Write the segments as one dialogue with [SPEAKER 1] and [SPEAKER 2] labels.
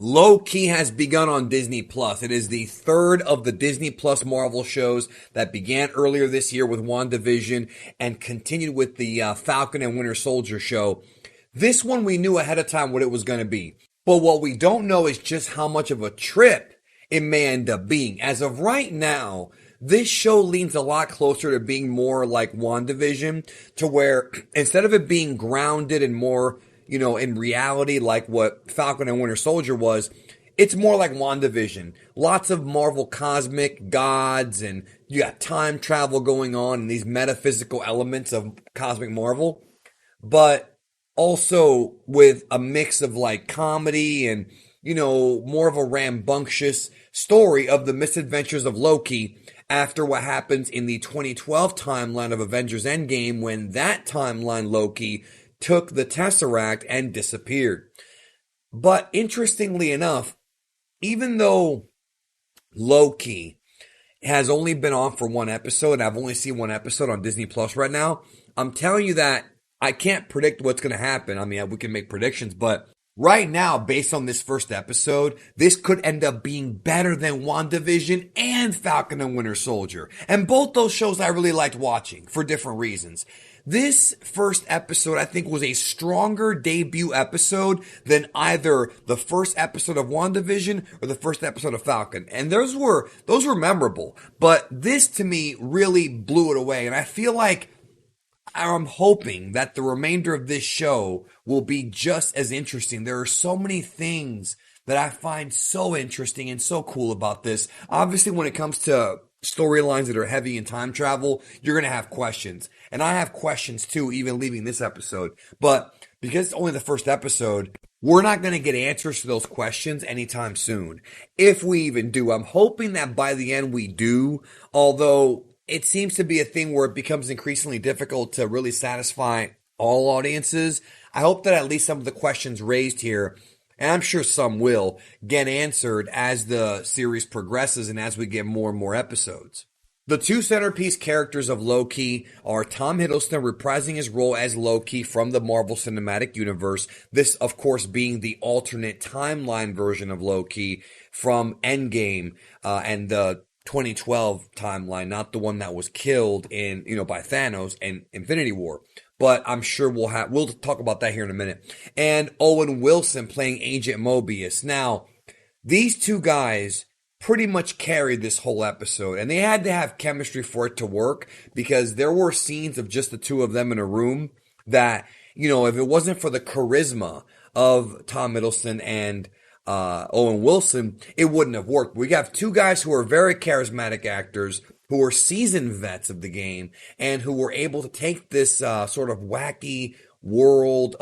[SPEAKER 1] Loki has begun on Disney Plus. It is the third of the Disney Plus Marvel shows that began earlier this year with WandaVision and continued with the Falcon and Winter Soldier show. This one we knew ahead of time what it was going to be. But what we don't know is just how much of a trip it may end up being. As of right now, this show leans a lot closer to being more like WandaVision, to where instead of it being grounded and more, in reality like what Falcon and Winter Soldier was, it's more like WandaVision. Lots of Marvel cosmic gods, and you got time travel going on and these metaphysical elements of cosmic Marvel. But also with a mix of like comedy and, more of a rambunctious story of the misadventures of Loki after what happens in the 2012 timeline of Avengers Endgame, when that timeline Loki took the Tesseract and disappeared. But interestingly enough, even though Loki has only been on for one episode, I've only seen one episode on Disney Plus right now, I'm telling you that I can't predict what's going to happen. I mean, we can make predictions, but right now, based on this first episode, this could end up being better than WandaVision and Falcon and Winter Soldier. And both those shows I really liked watching for different reasons. This first episode, I think, was a stronger debut episode than either the first episode of WandaVision or the first episode of Falcon. And those were memorable. But this, to me, really blew it away. And I feel like I'm hoping that the remainder of this show will be just as interesting. There are so many things that I find so interesting and so cool about this. Obviously, when it comes to storylines that are heavy in time travel, you're going to have questions. And I have questions too, even leaving this episode. But because it's only the first episode, we're not going to get answers to those questions anytime soon. If we even do. I'm hoping that by the end we do, although it seems to be a thing where it becomes increasingly difficult to really satisfy all audiences. I hope that at least some of the questions raised here, and I'm sure some will, get answered as the series progresses and as we get more and more episodes. The two centerpiece characters of Loki are Tom Hiddleston reprising his role as Loki from the Marvel Cinematic Universe. This, of course, being the alternate timeline version of Loki from Endgame and the 2012 timeline, not the one that was killed by Thanos and Infinity War. But I'm sure we'll talk about that here in a minute. And Owen Wilson playing Agent Mobius. Now, these two guys pretty much carried this whole episode, and they had to have chemistry for it to work, because there were scenes of just the two of them in a room that, if it wasn't for the charisma of Tom Hiddleston and Owen Wilson, it wouldn't have worked. We have two guys who are very charismatic actors, who are seasoned vets of the game, and who were able to take this sort of wacky world,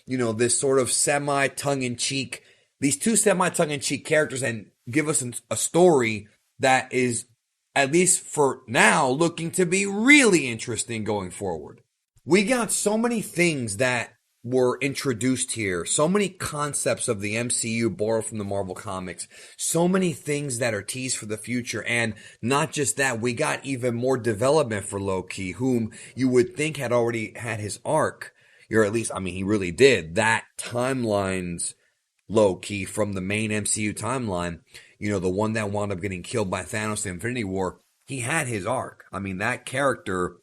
[SPEAKER 1] this sort of semi-tongue-in-cheek, these two semi-tongue-in-cheek characters, and give us a story that is, at least for now, looking to be really interesting going forward. We got so many things that were introduced here, so many concepts of the MCU borrowed from the Marvel Comics, so many things that are teased for the future, and not just that, we got even more development for Loki, whom you would think had already had his arc, or at least, he really did. That timeline's Loki from the main MCU timeline, the one that wound up getting killed by Thanos in Infinity War, he had his arc. That character,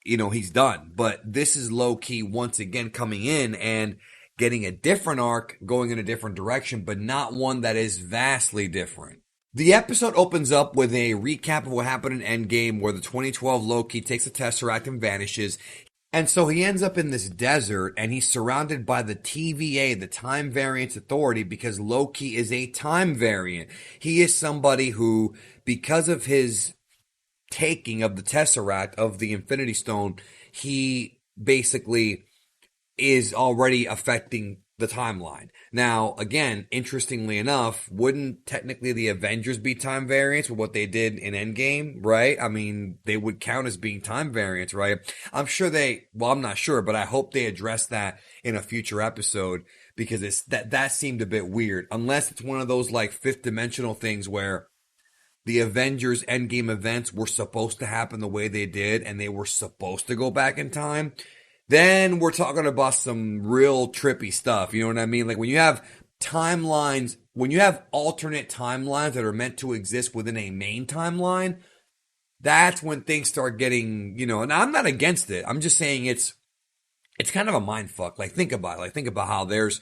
[SPEAKER 1] he's done. But this is Loki once again coming in and getting a different arc, going in a different direction, but not one that is vastly different. The episode opens up with a recap of what happened in Endgame, where the 2012 Loki takes the Tesseract and vanishes. And so he ends up in this desert, and he's surrounded by the TVA, the Time Variance Authority, because Loki is a time variant. He is somebody who, because of his taking of the Tesseract, of the Infinity Stone, he basically is already affecting the timeline. Now, again, interestingly enough, wouldn't technically the Avengers be time variants with what they did in Endgame, right? They would count as being time variants, right? I'm not sure, but I hope they address that in a future episode, because that seemed a bit weird, unless it's one of those like fifth dimensional things where the Avengers Endgame events were supposed to happen the way they did, and they were supposed to go back in time. Then we're talking about some real trippy stuff. You know what I mean? Like when you have timelines, when you have alternate timelines that are meant to exist within a main timeline, that's when things start getting, and I'm not against it. I'm just saying it's kind of a mind fuck. Like think about it. Like think about how there's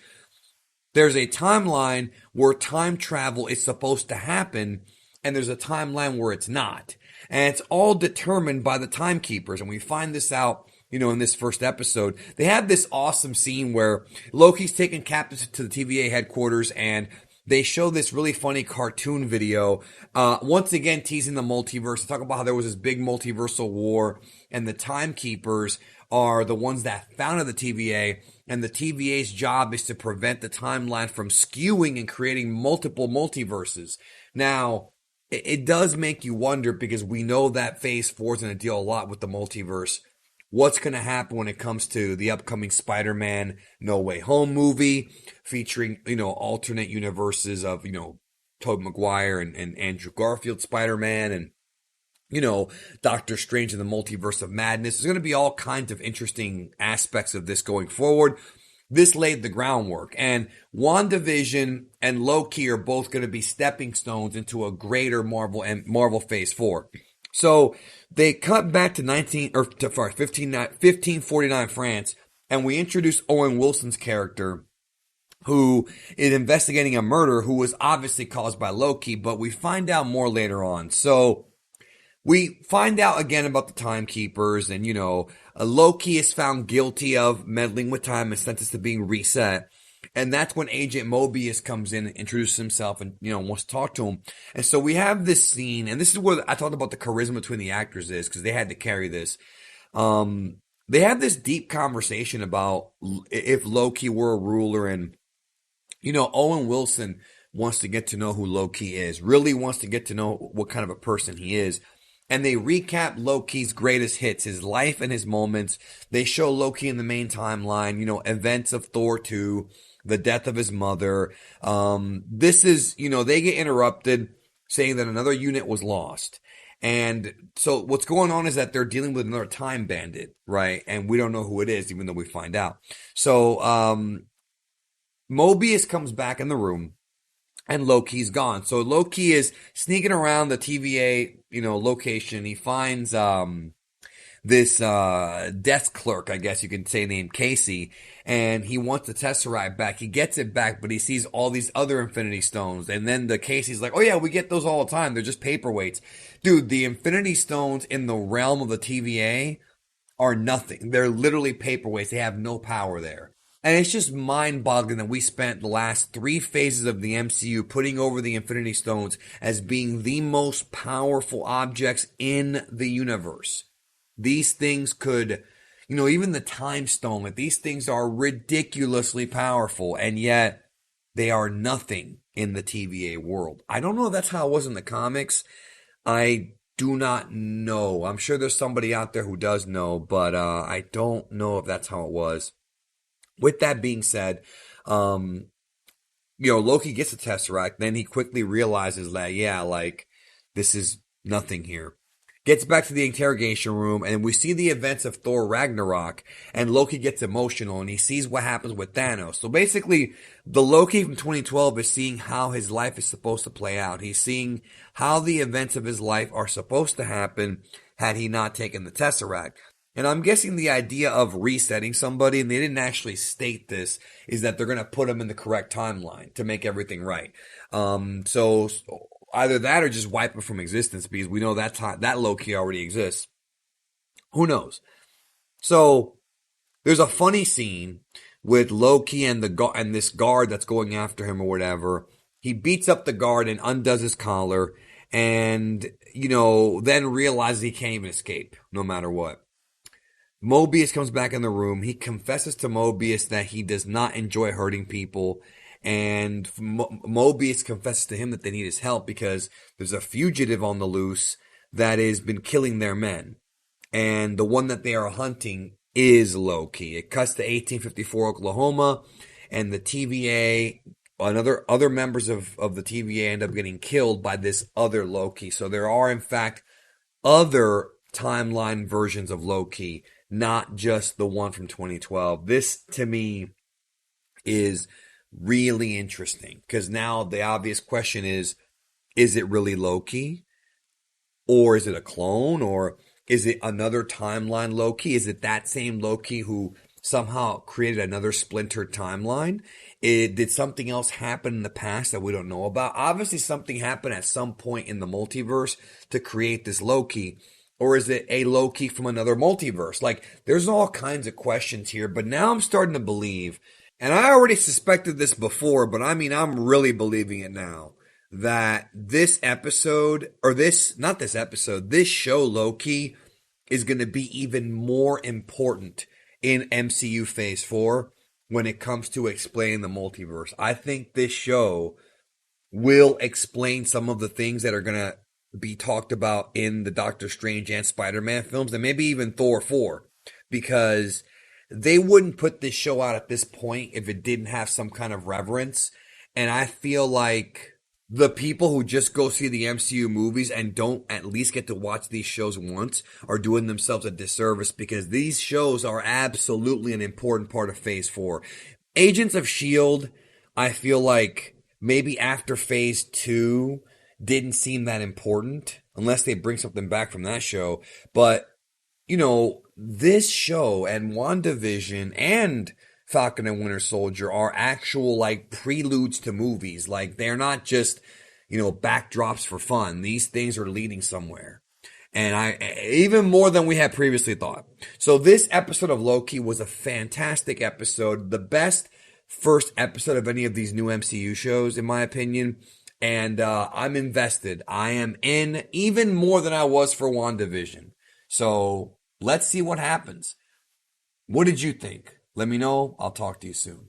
[SPEAKER 1] a timeline where time travel is supposed to happen, and there's a timeline where it's not. And it's all determined by the timekeepers. And we find this out, in this first episode. They have this awesome scene where Loki's taken captive to the TVA headquarters, and they show this really funny cartoon video, once again teasing the multiverse. They talk about how there was this big multiversal war, and the timekeepers are the ones that founded the TVA, and the TVA's job is to prevent the timeline from skewing and creating multiple multiverses. Now, it does make you wonder, because we know that Phase 4 is going to deal a lot with the multiverse. What's going to happen when it comes to the upcoming Spider-Man No Way Home movie, featuring, alternate universes of, Tobey Maguire and Andrew Garfield Spider-Man, and Doctor Strange in the Multiverse of Madness. There's going to be all kinds of interesting aspects of this going forward. This laid the groundwork, and WandaVision and Loki are both going to be stepping stones into a greater Marvel Phase 4. So they cut back to 1549 France, and we introduce Owen Wilson's character, who is investigating a murder who was obviously caused by Loki, but we find out more later on. So we find out again about the timekeepers, and, Loki is found guilty of meddling with time and sentenced to being reset. And that's when Agent Mobius comes in and introduces himself and, wants to talk to him. And so we have this scene, and this is where I talked about the charisma between the actors is, because they had to carry this. They have this deep conversation about if Loki were a ruler, and, Owen Wilson wants to get to know who Loki is, really wants to get to know what kind of a person he is. And they recap Loki's greatest hits, his life and his moments. They show Loki in the main timeline, events of Thor 2, the death of his mother. This is, they get interrupted saying that another unit was lost. And so what's going on is that they're dealing with another time bandit, right? And we don't know who it is, even though we find out. So, Mobius comes back in the room, and Loki's gone. So Loki is sneaking around the TVA, location. He finds, this, desk clerk, I guess you can say, named Casey, and he wants the Tesseract back. He gets it back, but he sees all these other Infinity Stones, and then the Casey's like, oh yeah, we get those all the time. They're just paperweights. Dude, the Infinity Stones in the realm of the TVA are nothing. They're literally paperweights. They have no power there. And it's just mind-boggling that we spent the last 3 phases of the MCU putting over the Infinity Stones as being the most powerful objects in the universe. These things could, even the Time Stone, like these things are ridiculously powerful, and yet they are nothing in the TVA world. I don't know if that's how it was in the comics. I do not know. I'm sure there's somebody out there who does know, but I don't know if that's how it was. With that being said, Loki gets the Tesseract, then he quickly realizes that, this is nothing here. Gets back to the interrogation room, and we see the events of Thor Ragnarok, and Loki gets emotional, and he sees what happens with Thanos. So basically, the Loki from 2012 is seeing how his life is supposed to play out. He's seeing how the events of his life are supposed to happen had he not taken the Tesseract. And I'm guessing the idea of resetting somebody, and they didn't actually state this, is that they're going to put them in the correct timeline to make everything right. So either that or just wipe it from existence, because we know that Loki already exists. Who knows? So there's a funny scene with Loki and this guard that's going after him or whatever. He beats up the guard and undoes his collar, and then realizes he can't even escape no matter what. Mobius comes back in the room. He confesses to Mobius that he does not enjoy hurting people. And Mobius confesses to him that they need his help because there's a fugitive on the loose that has been killing their men. And the one that they are hunting is Loki. It cuts to 1854 Oklahoma, and the TVA, other members of the TVA end up getting killed by this other Loki. So there are, in fact, other timeline versions of Loki, not just the one from 2012. This, to me, is really interesting because now the obvious question is it really Loki? Or is it a clone? Or is it another timeline Loki? Is it that same Loki who somehow created another splintered timeline? Did something else happen in the past that we don't know about? Obviously, something happened at some point in the multiverse to create this Loki. Or is it a Loki from another multiverse? Like, there's all kinds of questions here, but now I'm starting to believe, and I already suspected this before, but I mean, I'm really believing it now that this episode, or this, not this episode, this show, Loki, is going to be even more important in MCU Phase 4 when it comes to explaining the multiverse. I think this show will explain some of the things that are going to be talked about in the Doctor Strange and Spider-Man films, and maybe even Thor 4, because they wouldn't put this show out at this point if it didn't have some kind of reverence. And I feel like the people who just go see the MCU movies and don't at least get to watch these shows once are doing themselves a disservice, because these shows are absolutely an important part of Phase 4. Agents of S.H.I.E.L.D., I feel like maybe after Phase 2 didn't seem that important, unless they bring something back from that show. But, you know, this show and WandaVision and Falcon and Winter Soldier are actual like preludes to movies. Like, they're not just, you know, backdrops for fun. These things are leading somewhere. And even more than we had previously thought. So this episode of Loki was a fantastic episode. The best first episode of any of these new MCU shows, in my opinion. And I'm invested. I am in even more than I was for WandaVision. So let's see what happens. What did you think? Let me know. I'll talk to you soon.